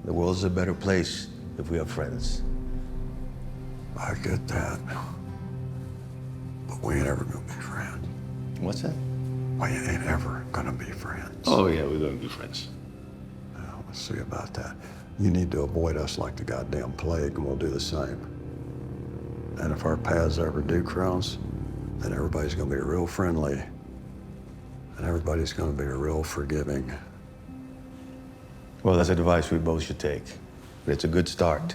The world's a better place if we have friends. I get that. But we ain't ever gonna be friends. What's that? We ain't ever gonna be friends. Oh, yeah, we're gonna be friends. Well, let's see about that. You need to avoid us like the goddamn plague, and we'll do the same. And if our paths ever do cross, then everybody's gonna be real friendly. And everybody's gonna be real forgiving. Well, that's advice we both should take. But it's a good start.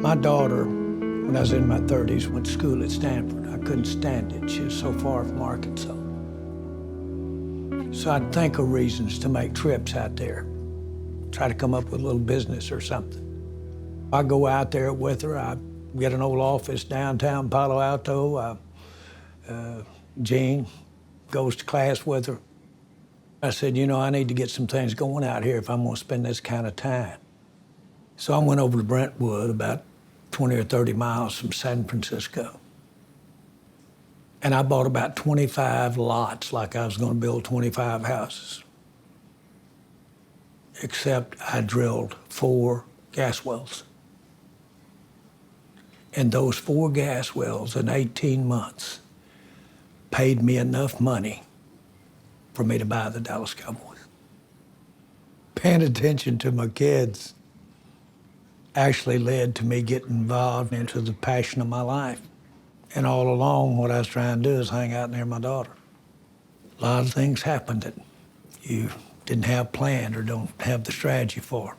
My daughter, when I was in my 30s, went to school at Stanford. I couldn't stand it. She was so far from Arkansas. So I'd think of reasons to make trips out there, try to come up with a little business or something. I go out there with her. I get an old office downtown Palo Alto. Jean goes to class with her. I said, you know, I need to get some things going out here if I'm gonna spend this kind of time. So I went over to Brentwood, about 20 or 30 miles from San Francisco. And I bought about 25 lots, like I was gonna build 25 houses. Except I drilled 4 gas wells. And those 4 gas wells in 18 months paid me enough money for me to buy the Dallas Cowboys. Paying attention to my kids actually led to me getting involved into the passion of my life. And all along, what I was trying to do is hang out near my daughter. A lot of things happened that you didn't have planned or don't have the strategy for.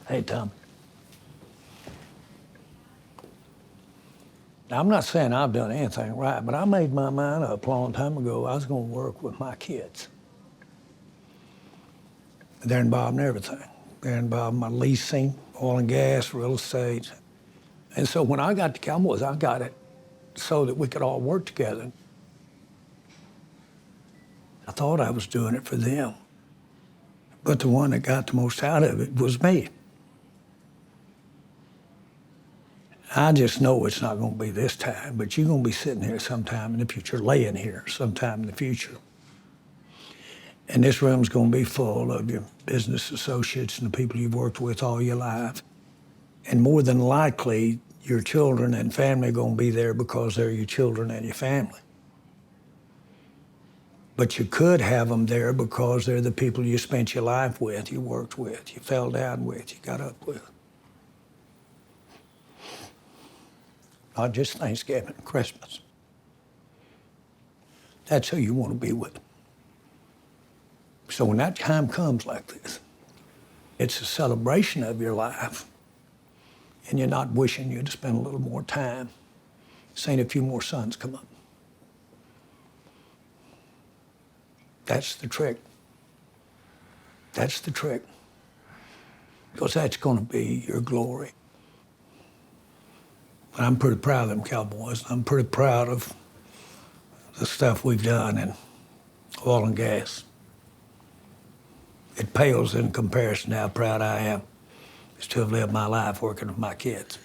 Hey, Tom. Now, I'm not saying I've done anything right, but I made my mind up a long time ago I was gonna work with my kids. They're involved in everything. They're involved in my leasing, oil and gas, real estate. And so when I got to Cowboys, I got it so that we could all work together. I thought I was doing it for them, but the one that got the most out of it was me. I just know it's not gonna be this time, but you're gonna be sitting here sometime in the future, laying here sometime in the future. And this room's gonna be full of your business associates and the people you've worked with all your life. And more than likely, your children and family are gonna be there because they're your children and your family. But you could have them there because they're the people you spent your life with, you worked with, you fell down with, you got up with. Not just Thanksgiving, Christmas. That's who you want to be with. So when that time comes like this, it's a celebration of your life, and you're not wishing you'd spend a little more time, seeing a few more sons come up. That's the trick. That's the trick. Because that's going to be your glory. But I'm pretty proud of them Cowboys. I'm pretty proud of the stuff we've done in oil and gas. It pales in comparison to how proud I am to have lived my life working with my kids.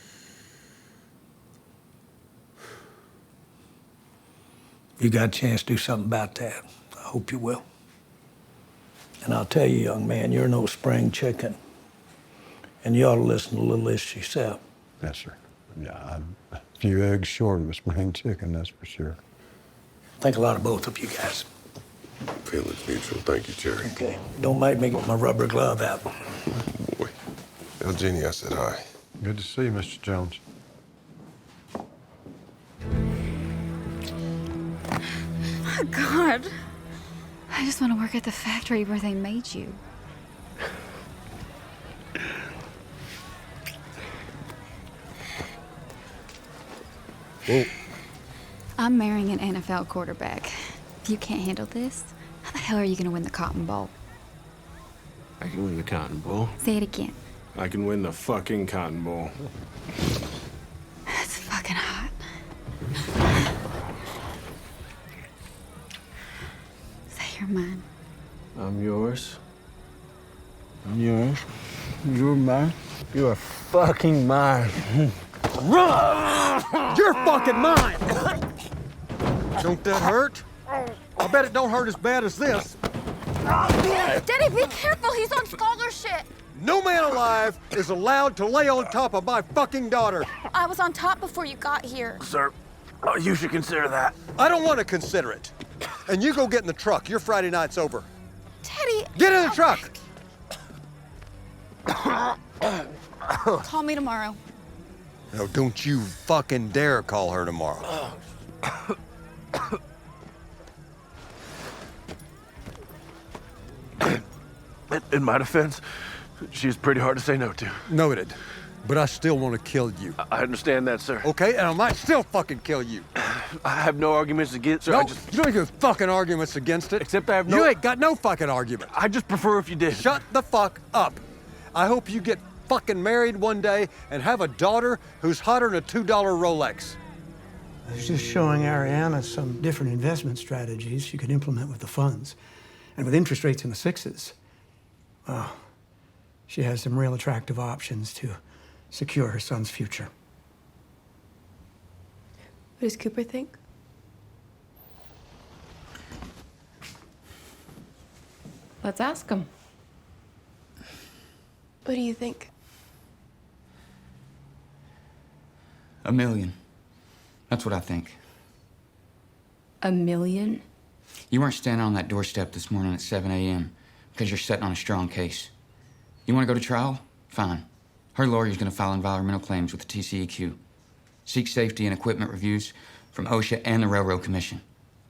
You got a chance to do something about that. I hope you will. And I'll tell you, young man, you're no spring chicken. And you ought to listen to little Liz yourself. Yes, sir. Yeah, I'm a few eggs short of a spring chicken, that's for sure. Think a lot of both of you guys. Feelings mutual. Thank you, Jerry. Okay. Don't make me get my rubber glove out. Boy. Tell Jeannie I said hi. Good to see you, Mr. Jones. Oh, God. I just want to work at the factory where they made you. Whoa. I'm marrying an NFL quarterback. If you can't handle this, how the hell are you going to win the Cotton Bowl? I can win the Cotton Bowl. Say it again. I can win the fucking Cotton Bowl. It's fucking hot. Say you're mine. I'm yours. I'm yours. You're mine. You are fucking mine. You're fucking mine! Don't that hurt? I bet it don't hurt as bad as this. Daddy, be careful. He's on scholarship. No man alive is allowed to lay on top of my fucking daughter. I was on top before you got here. Sir, you should consider that. I don't want to consider it. And you go get in the truck. Your Friday night's over. Daddy. Get in the truck! Call me tomorrow. No, don't you fucking dare call her tomorrow. In my defense, she's pretty hard to say no to. Noted. But I still want to kill you. I understand that, sir. Okay? And I might still fucking kill you. I have no arguments against, sir. No, you don't have fucking arguments against it. Except I have no... You ain't got no fucking argument. I just prefer if you did. Shut the fuck up. I hope you get fucking married one day and have a daughter who's hotter than a $2 Rolex. I was just showing Ariana some different investment strategies she could implement with the funds. And with interest rates in the sixes, well, she has some real attractive options to secure her son's future. What does Cooper think? Let's ask him. What do you think? $1 million. That's what I think. $1 million? You weren't standing on that doorstep this morning at 7 a.m. because you're sitting on a strong case. You want to go to trial? Fine. Her lawyer's going to file environmental claims with the TCEQ. Seek safety and equipment reviews from OSHA and the Railroad Commission.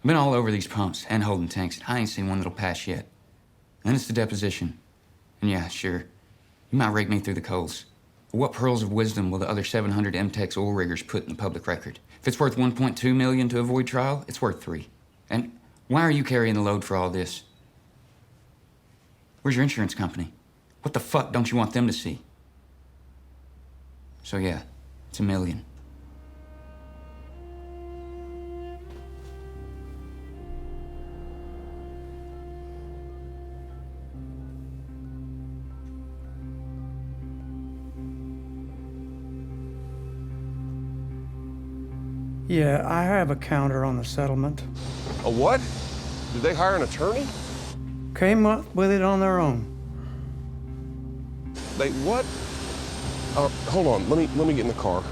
I've been all over these pumps and holding tanks, and I ain't seen one that'll pass yet. Then it's the deposition. And yeah, sure, you might rake me through the coals. But what pearls of wisdom will the other 700 MTEX oil riggers put in the public record? If it's worth $1.2 million to avoid trial, it's worth $3 million. And why are you carrying the load for all this? Where's your insurance company? What the fuck don't you want them to see? So yeah, it's $1 million. Yeah, I have a counter on the settlement. A what? Did they hire an attorney? Came up with it on their own. They what? Hold on. Let me get in the car.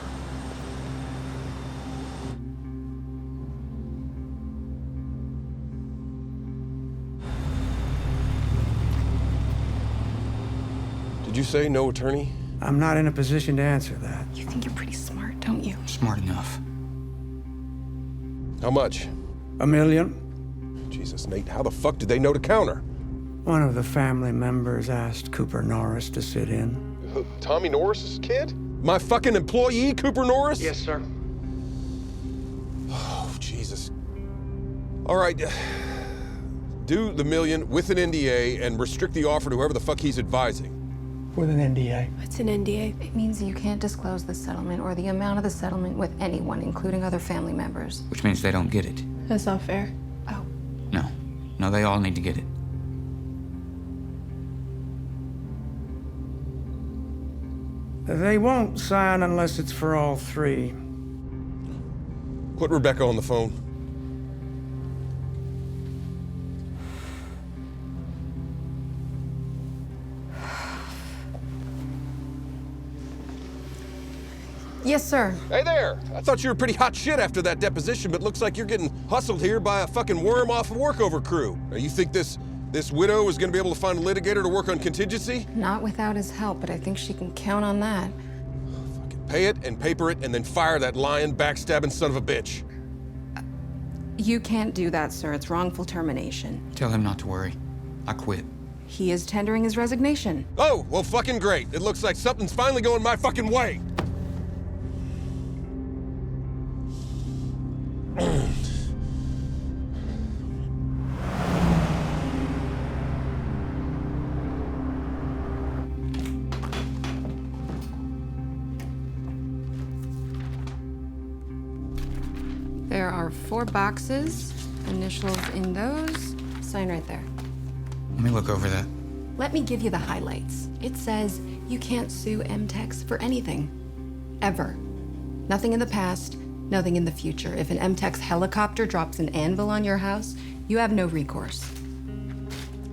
Did you say no attorney? I'm not in a position to answer that. You think you're pretty smart, don't you? Smart enough. How much? $1 million. Jesus, Nate, how the fuck did they know to counter? One of the family members asked Cooper Norris to sit in. Tommy Norris's kid? My fucking employee, Cooper Norris? Yes, sir. Oh, Jesus. All right, do the $1 million with an NDA and restrict the offer to whoever the fuck he's advising. With an NDA. What's an NDA? It means you can't disclose the settlement or the amount of the settlement with anyone, including other family members. Which means they don't get it. That's not fair. Oh, No, they all need to get it. They won't sign unless it's for all three. Put Rebecca on the phone. yes, sir. Hey there! I thought you were pretty hot shit after that deposition, but looks like you're getting hustled here by a fucking worm off a workover crew. Now, you think this widow is gonna be able to find a litigator to work on contingency? Not without his help, but I think she can count on that. Fucking pay it and paper it and then fire that lying, backstabbing son of a bitch. You can't do that, sir. It's wrongful termination. Tell him not to worry. I quit. He is tendering his resignation. Oh, well, fucking great. It looks like something's finally going my fucking way. There are 4 boxes, initials in those. Sign right there. Let me look over that. Let me give you the highlights. It says you can't sue MTEX for anything. Ever. Nothing in the past, Nothing in the future. If an MTEX helicopter drops an anvil on your house, you have no recourse.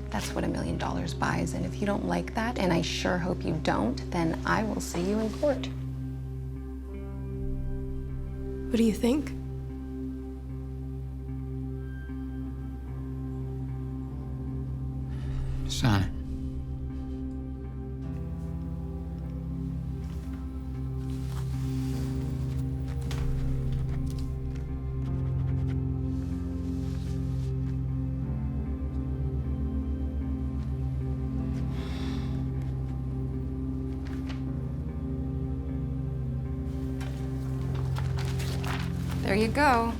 That's what $1 million buys, and if you don't like that, and I sure hope you don't, then I will see you in court. What do you think? Sign it. There you go.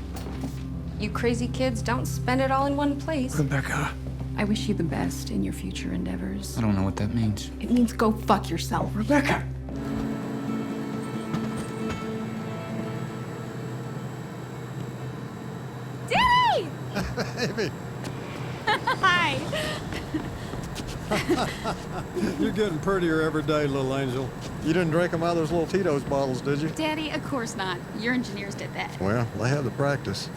You crazy kids, don't spend it all in one place. Rebecca. I wish you the best in your future endeavors. I don't know what that means. It means go fuck yourself. Rebecca! Demi! Amy, Hi. you're getting prettier every day, little angel. You didn't drink them out of those little Tito's bottles, did you? Daddy, of course not. Your engineers did that. Well, they have the practice.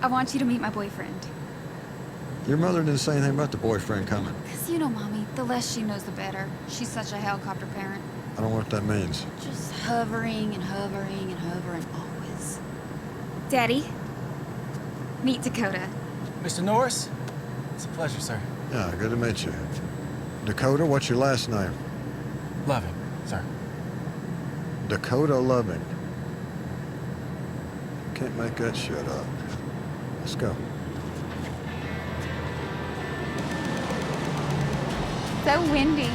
I want you to meet my boyfriend. Your mother didn't say anything about the boyfriend coming. Because you know, Mommy, the less she knows, the better. She's such a helicopter parent. I don't know what that means. Just hovering and hovering and hovering always. Daddy, meet Dakota. Mr. Norris? It's a pleasure, sir. Yeah, good to meet you. Dakota, what's your last name? Loving, sir. Dakota Loving. Can't make that shit up. Let's go. So windy.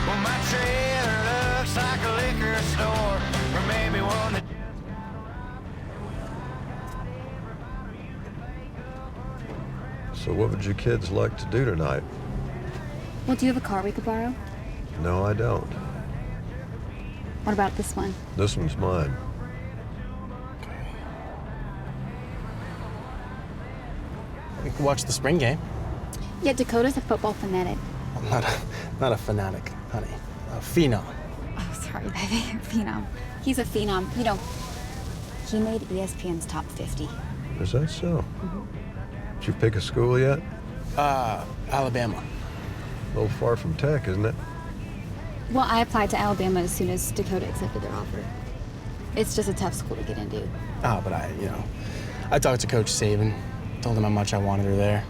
Well, my trailer looks like a liquor store, or maybe one that So what would you kids like to do tonight? Well, do you have a car we could borrow? No, I don't. What about this one? This one's mine. We could watch the spring game. Yeah, Dakota's a football fanatic. I'm not a fanatic, honey. A phenom. Oh, sorry, baby. Phenom. He's a phenom. You know, he made ESPN's top 50. Is that so? Did you pick a school yet? Alabama. A little far from Tech, isn't it? Well, I applied to Alabama as soon as Dakota accepted their offer. It's just a tough school to get into. Oh, but I talked to Coach Saban, told him how much I wanted her there.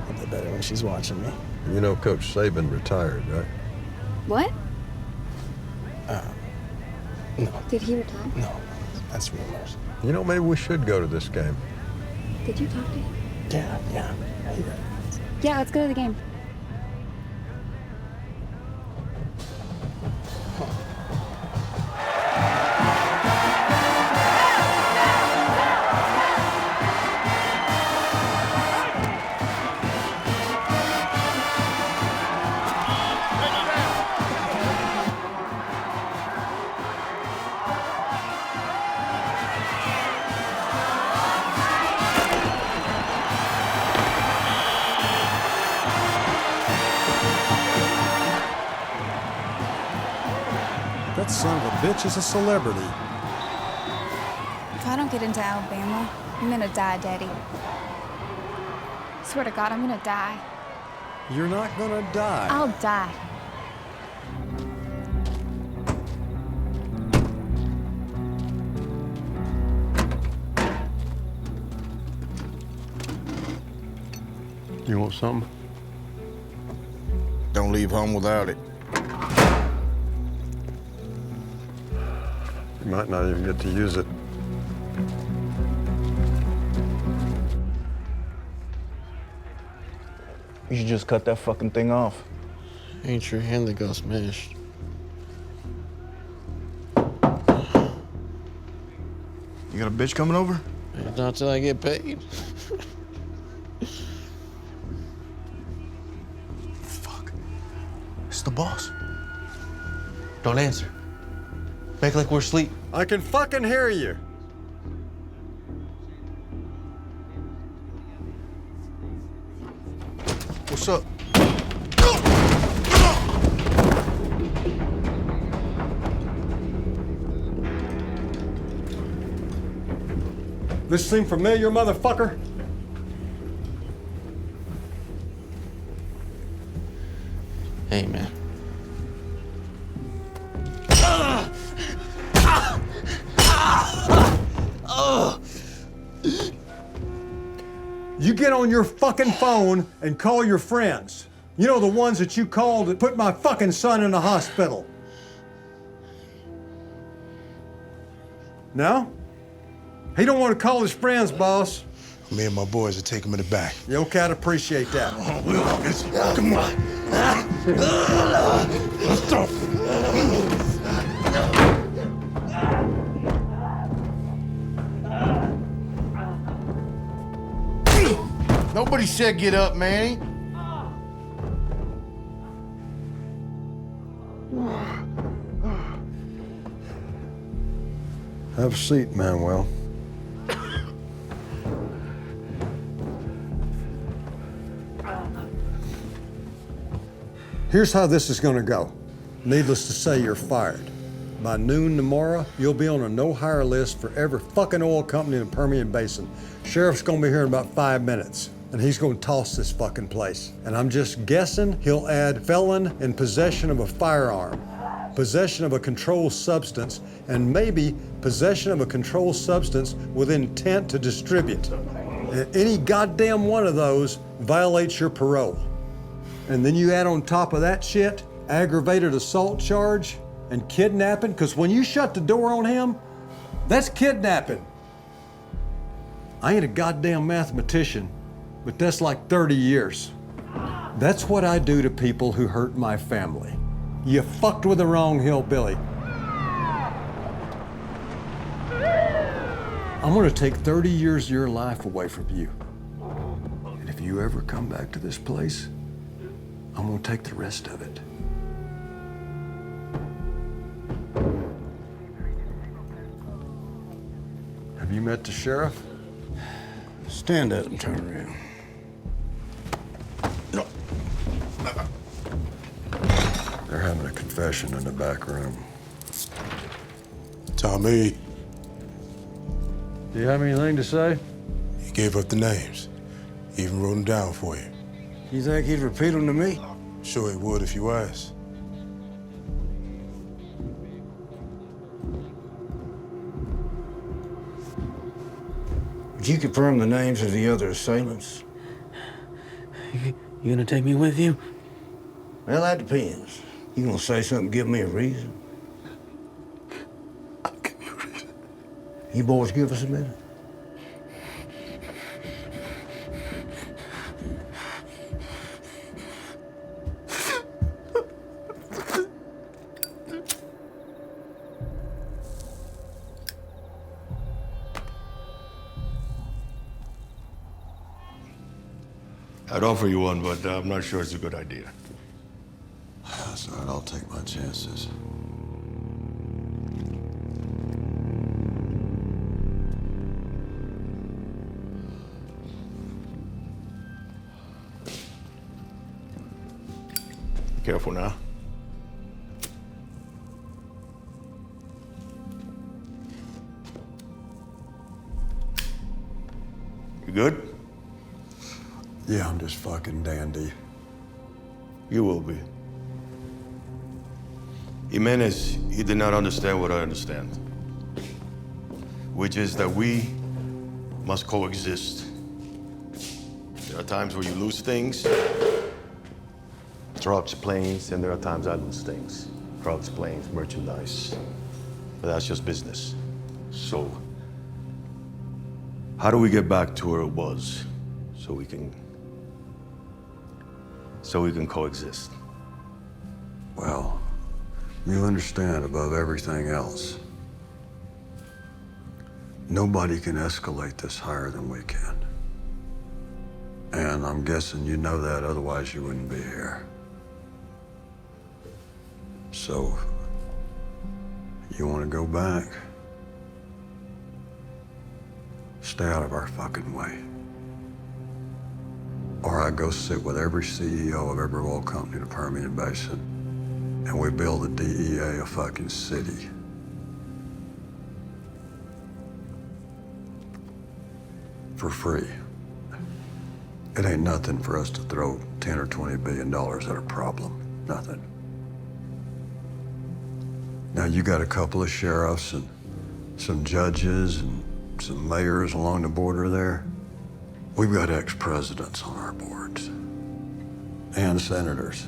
I'll be better when she's watching me. You know Coach Saban retired, right? What? No. Did he retire? No, that's rumors. You know, maybe we should go to this game. Did you talk to him? Yeah. Yeah, let's go to the game. That son of a bitch is a celebrity. If I don't get into Alabama, I'm gonna die, Daddy. Swear to God, I'm gonna die. You're not gonna die. I'll die. You want something? Don't leave home without it. You might not even get to use it. You should just cut that fucking thing off. Ain't your hand that got smashed. You got a bitch coming over? Not till I get paid. Fuck. It's the boss. Don't answer. Make like we're asleep. I can fucking hear you. What's up? This seem familiar, motherfucker? Hey, man. You get on your fucking phone and call your friends. You know, the ones that you called that put my fucking son in the hospital. No? He don't want to call his friends, boss. Me and my boys are taking him in the back. You okay, I'd appreciate that. Come on. Let's go. Nobody said get up, Manny. Have a seat, Manuel. Here's how this is gonna go. Needless to say, you're fired. By noon tomorrow, you'll be on a no-hire list for every fucking oil company in the Permian Basin. Sheriff's gonna be here in about 5 minutes, and he's gonna toss this fucking place. And I'm just guessing he'll add felon in possession of a firearm, possession of a controlled substance, and maybe possession of a controlled substance with intent to distribute. And any goddamn one of those violates your parole. And then you add on top of that shit, aggravated assault charge and kidnapping, because when you shut the door on him, that's kidnapping. I ain't a goddamn mathematician, but that's like 30 years. That's what I do to people who hurt my family. You fucked with the wrong hillbilly. I'm gonna take 30 years of your life away from you. And if you ever come back to this place, I'm gonna take the rest of it. Have you met the sheriff? Stand up and turn around. No. They're having a confession in the back room. Tommy, Do you have anything to say? he gave up the names. He even wrote them down for you. You think he'd repeat them to me? Sure he would if you asked. Would you confirm the names of the other assailants? You gonna take me with you? Well, that depends. You gonna say something, give me a reason? I'll give you a reason. You boys give us a minute. I'd offer you one, but I'm not sure it's a good idea. That's all right, I'll take my chances. Be careful now. You good? Yeah, I'm just fucking dandy. You will be. Jimenez, he did not understand what I understand, which is that we must coexist. There are times where you lose things, trucks, planes, and there are times I lose things, trucks, planes, merchandise. But that's just business. So, how do we get back to where it was so we can coexist? Well, you understand above everything else, nobody can escalate this higher than we can. And I'm guessing you know that, otherwise you wouldn't be here. So, you want to go back? Stay out of our fucking way. Or I go sit with every CEO of every oil company in the Permian Basin, and we build a DEA a fucking city. for free. It ain't nothing for us to throw 10 or 20 billion dollars at a problem. Nothing. Now you got a couple of sheriffs and some judges and some mayors along the border there. We've got ex-presidents on our boards. And senators.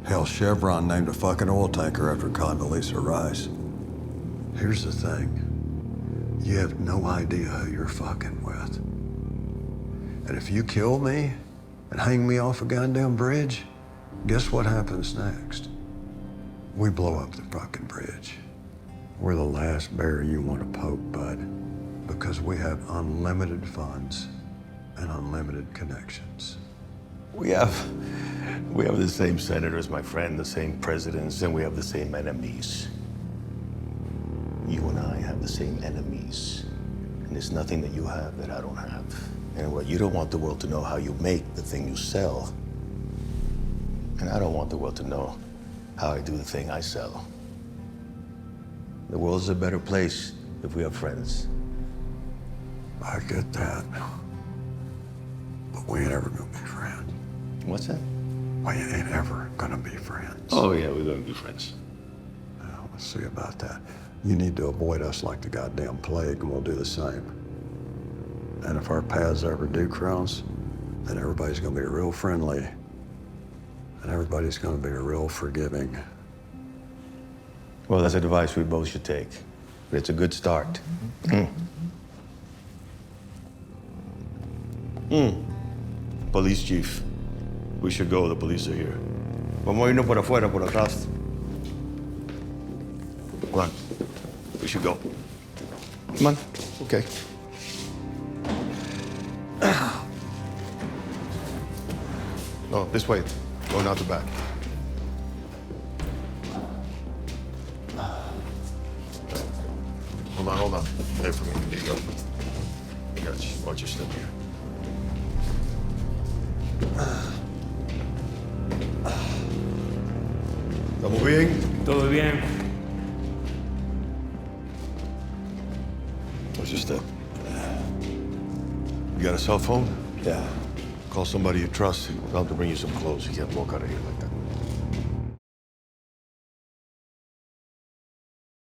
Hell, Chevron named a fucking oil tanker after Condoleezza Rice. Here's the thing. You have no idea who you're fucking with. And if you kill me and hang me off a goddamn bridge, guess what happens next? We blow up the fucking bridge. We're the last bear you want to poke, bud, because we have unlimited funds and unlimited connections. We have the same senators, my friend, the same presidents, and we have the same enemies. You and I have the same enemies. And there's nothing that you have that I don't have. And what you don't want the world to know how you make the thing you sell. And I don't want the world to know how I do the thing I sell. The world's a better place if we have friends. I get that. But we ain't ever gonna be friends. What's that? We ain't ever gonna be friends. Oh, yeah, we're gonna be friends. Well, let's see about that. You need to avoid us like the goddamn plague, and we'll do the same. And if our paths ever do cross, then everybody's gonna be real friendly, and everybody's gonna be real forgiving. Well, that's advice we both should take. But it's a good start. Police chief. We should go, the police are here. Vamos a irnos por afuera, por atrás. Come on. We should go. Come on. Okay. No, this way. Going out the back. Hold on. Wait for me. Here you go. I got you. Watch your step here. ¿Estamos bien? Todo bien. Watch your step. You got a cell phone? Yeah. Call somebody you trust. Tell them to bring you some clothes. You can't walk out of here like that.